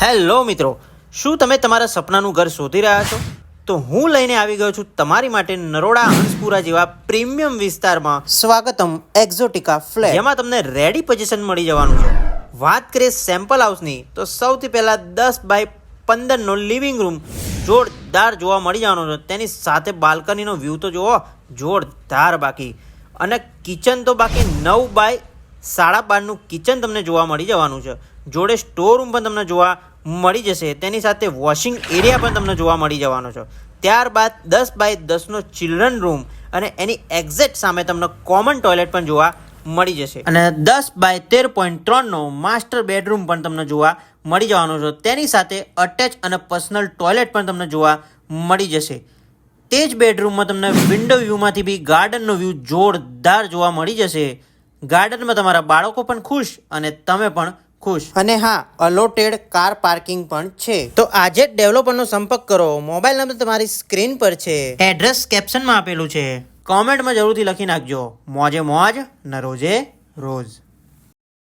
Hello મિત્રો, શું તમે તમારા સપનાનું ઘર શોધી રહ્યા છો? તો હું લઈને આવી ગયો છું તમારી માટે નરોડા હંસપુરા જેવા પ્રીમિયમ વિસ્તારમાં સ્વાગતમ એક્ઝોટિકા ફ્લેટ, જેમાં તમને રેડી પોઝિશન મળી જવાનું છે. વાત કરીએ સેમ્પલ હાઉસની તો સૌથી પહેલા 10x15 નો લિવિંગ રૂમ જોરદાર જોવા મળી જવાનો છે. તેની સાથે બાલ્કનીનો વ્યૂ તો જુઓ, જોરદાર. બાકી અને કિચન તો બાકી 9x12 નું કિચન તમને જોવા મળી જવાનું છે. જોડે સ્ટોર રૂમ પણ તમને જોવા મળી જશે. તેની સાથે વોશિંગ એરિયા પણ તમને જોવા મળી જવાનો છે. ત્યારબાદ 10x10 નો ચિલ્ડ્રન રૂમ અને એની એક્ઝેક્ટ સામે તમને કોમન ટોયલેટ પણ જોવા મળી જશે. અને 10x13.3 નો માસ્ટર બેડરૂમ પણ તમને જોવા મળી જવાનો છે. તેની સાથે અટેચ અને પર્સનલ ટોયલેટ પણ તમને જોવા મળી જશે. તે જ બેડરૂમમાં તમને વિન્ડો વ્યૂમાંથી બી ગાર્ડનનો વ્યૂ જોરદાર જોવા મળી જશે. ગાર્ડનમાં તમારા બાળકો પણ ખુશ અને તમે પણ ખુશ. અને હા, અલોટેડ કાર પાર્કિંગ પણ છે. તો આજે જ ડેવલપરનો સંપર્ક કરો. મોબાઈલ નંબર તમારી સ્ક્રીન પર છે, એડ્રેસ કેપ્શનમાં આપેલું છે. કોમેન્ટમાં જરૂરથી લખી નાખજો. મોજે મોજ ને રોજે રોજ.